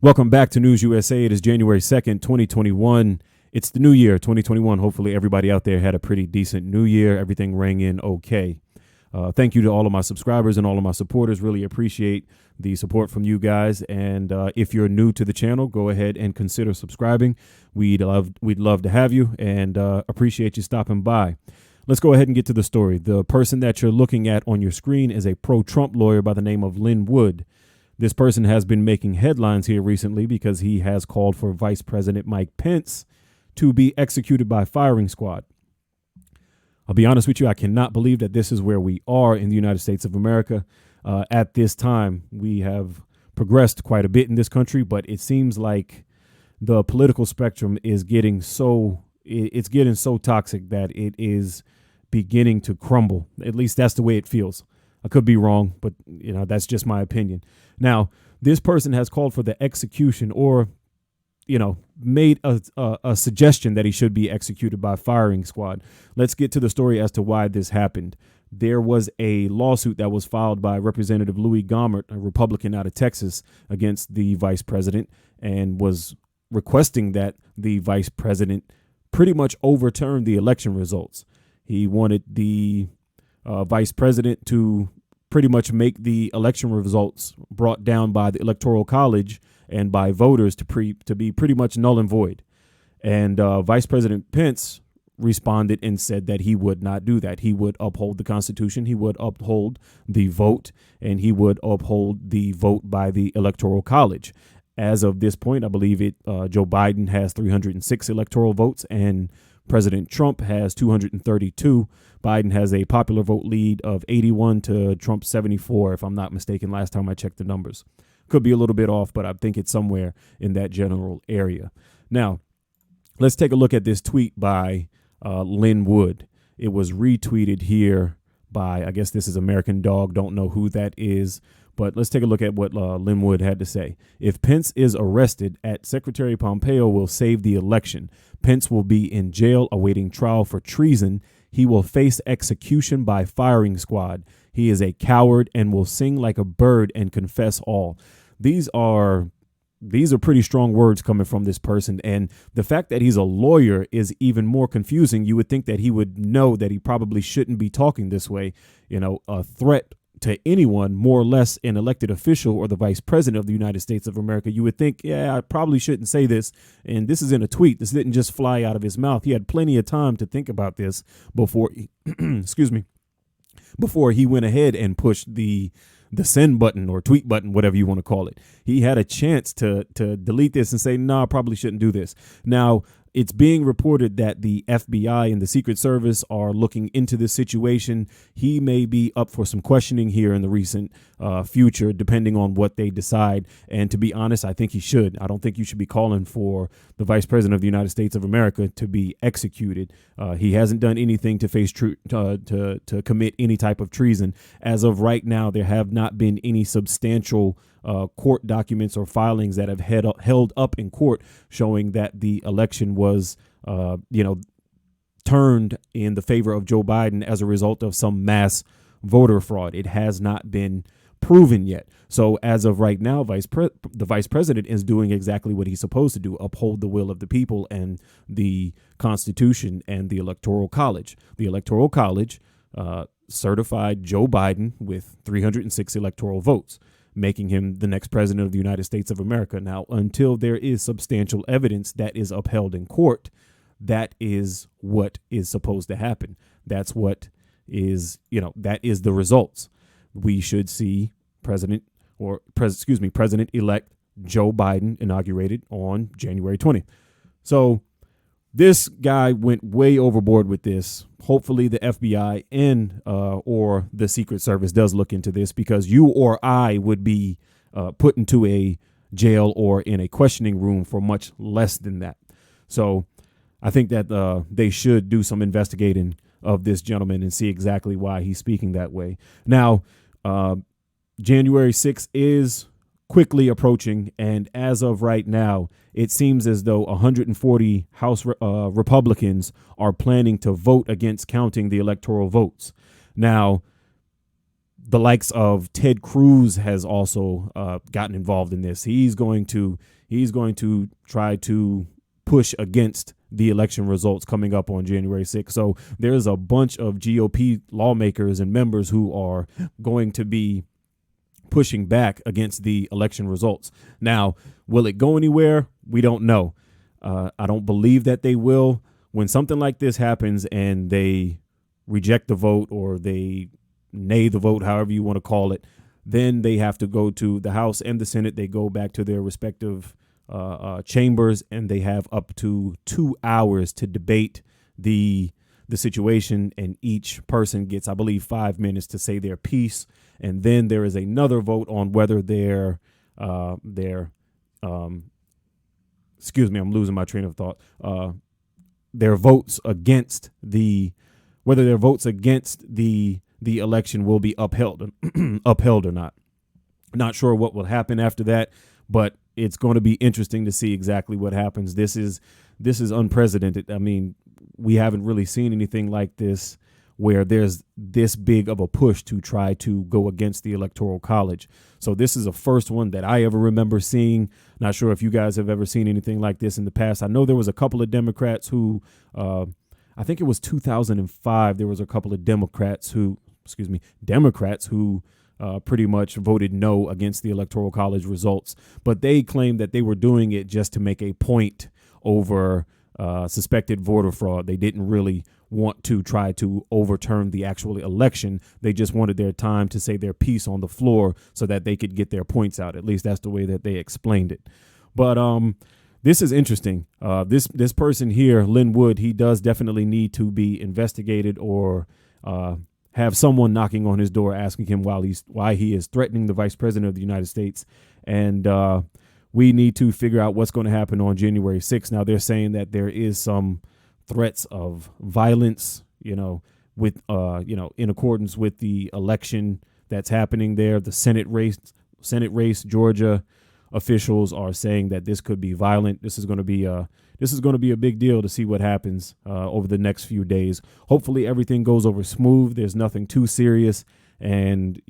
Welcome back to News USA. It is January 2nd, 2021. It's the new year, 2021. Hopefully everybody out there had a pretty decent new year. Everything rang in okay. Thank you to all of my subscribers and all of my supporters. Really appreciate the support from you guys. And if you're new to the channel, go ahead and consider subscribing. We'd love to have you and appreciate you stopping by. Let's go ahead and get to the story. The person that you're looking at on your screen is a pro-Trump lawyer by the name of Lin Wood. This person has been making headlines here recently because he has called for Vice President Mike Pence to be executed by firing squad. I'll be honest with you, I cannot believe that this is where we are in the United States of America. At this time, we have progressed quite a bit in this country, but it seems like the political spectrum is getting so toxic that it is beginning to crumble. At least that's the way it feels. I could be wrong, but that's just my opinion. Now, this person has called for the execution or, made a suggestion that he should be executed by firing squad. Let's get to the story as to why this happened. There was a lawsuit that was filed by Representative Louis Gohmert, a Republican out of Texas, against the vice president and was requesting that the vice president pretty much overturn the election results. He wanted the vice president to pretty much make the election results brought down by the Electoral College and by voters to be pretty much null and void. And Vice President Pence responded and said that he would not do that. He would uphold the Constitution. He would uphold the vote, and he would uphold the vote by the Electoral College. As of this point, I believe Joe Biden has 306 electoral votes and President Trump has 232. Biden has a popular vote lead of 81 to Trump's 74, if I'm not mistaken, last time I checked the numbers. Could be a little bit off, but I think it's somewhere in that general area. Now, let's take a look at this tweet by Lin Wood. It was retweeted here by, I guess this is American Dog. Don't know who that is. But let's take a look at what Lin Wood had to say. If Pence is arrested, Secretary Pompeo will save the election. Pence will be in jail awaiting trial for treason. He will face execution by firing squad. He is a coward and will sing like a bird and confess all. These are pretty strong words coming from this person. And the fact that he's a lawyer is even more confusing. You would think that he would know that he probably shouldn't be talking this way. A threat to anyone, more or less an elected official or the vice president of the United States of America, you would think, yeah, I probably shouldn't say this. And this is in a tweet. This didn't just fly out of his mouth. He had plenty of time to think about this before, before he went ahead and pushed the send button or tweet button, whatever you want to call it. He had a chance to delete this and say, no, I probably shouldn't do this. Now, it's being reported that the FBI and the Secret Service are looking into this situation. He may be up for some questioning here in the recent future, depending on what they decide. And to be honest, I think he should. I don't think you should be calling for the Vice President of the United States of America to be executed. He hasn't done anything to face to commit any type of treason. As of right now, there have not been any substantial court documents or filings that have held up in court showing that the election was, turned in the favor of Joe Biden as a result of some mass voter fraud. It has not been proven yet. So as of right now, the vice president is doing exactly what he's supposed to do, uphold the will of the people and the Constitution and the Electoral College. The Electoral College certified Joe Biden with 306 electoral votes, making him the next president of the United States of America. Now, until there is substantial evidence that is upheld in court, that is what is supposed to happen. That's what is, that is the results. We should see President-elect Joe Biden inaugurated on January 20th. So this guy went way overboard with this. Hopefully the FBI and or the Secret Service does look into this, because you or I would be put into a jail or in a questioning room for much less than that. So I think that they should do some investigating of this gentleman and see exactly why he's speaking that way. Now, January 6th is quickly approaching, and as of right now, it seems as though 140 House Republicans are planning to vote against counting the electoral votes. Now, the likes of Ted Cruz has also gotten involved in this. He's going to try to push against the election results coming up on January 6th. So there's a bunch of GOP lawmakers and members who are going to be pushing back against the election results. Now, will it go anywhere? We don't know. I don't believe that they will. When something like this happens and they reject the vote or they nay the vote, however you want to call it, then they have to go to the House and the Senate. They go back to their respective chambers, and they have up to 2 hours to debate the situation, and each person gets, I believe, 5 minutes to say their piece, and then there is another vote on whether excuse me, I'm losing my train of thought. Their votes against the election will be upheld or not. Not sure what will happen after that, but it's going to be interesting to see exactly what happens. This is unprecedented. I mean, we haven't really seen anything like this where there's this big of a push to try to go against the Electoral College. So this is a first one that I ever remember seeing. Not sure if you guys have ever seen anything like this in the past. I know there was a couple of Democrats who, I think it was 2005, there was a couple of Democrats who pretty much voted no against the Electoral College results. But they claimed that they were doing it just to make a point over suspected voter fraud. They didn't really want to try to overturn the actual election. They just wanted their time to say their piece on the floor so that they could get their points out. At least that's the way that they explained it. But this is interesting. This person here, Lynn Wood, he does definitely need to be investigated or have someone knocking on his door asking him why he is threatening the vice president of the United States. And we need to figure out what's going to happen on January 6th. Now, they're saying that there is some threats of violence, with in accordance with the election that's happening there. The Senate race, Georgia officials are saying that this could be violent. This is going to be a big deal to see what happens over the next few days. Hopefully everything goes over smooth. There's nothing too serious. And,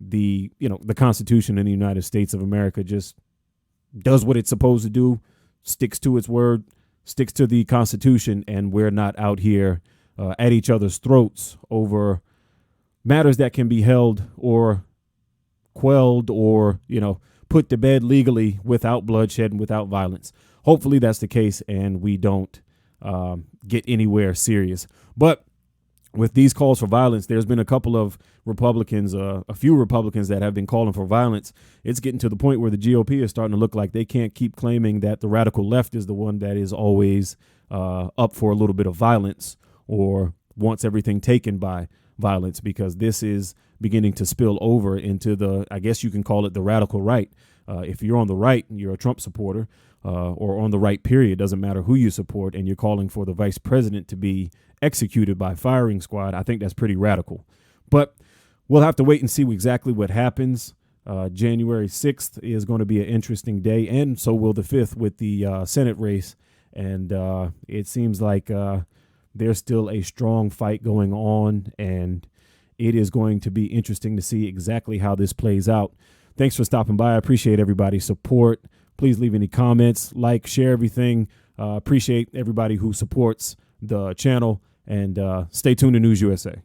the Constitution in the United States of America just does what it's supposed to do, sticks to its word, sticks to the Constitution, and we're not out here at each other's throats over matters that can be held or quelled or, put to bed legally without bloodshed and without violence. Hopefully that's the case and we don't get anywhere serious. But with these calls for violence, there's been a couple of Republicans, a few Republicans that have been calling for violence. It's getting to the point where the GOP is starting to look like they can't keep claiming that the radical left is the one that is always up for a little bit of violence or wants everything taken by violence, because this is beginning to spill over into I guess you can call it the radical right. If you're on the right and you're a Trump supporter or on the right period, doesn't matter who you support, and you're calling for the vice president to be executed by firing squad, I think that's pretty radical. But we'll have to wait and see exactly what happens. January 6th is going to be an interesting day, and so will the 5th with the Senate race. And it seems like there's still a strong fight going on, and it is going to be interesting to see exactly how this plays out. Thanks for stopping by. I appreciate everybody's support. Please leave any comments, like, share everything. Appreciate everybody who supports the channel, and stay tuned to News USA.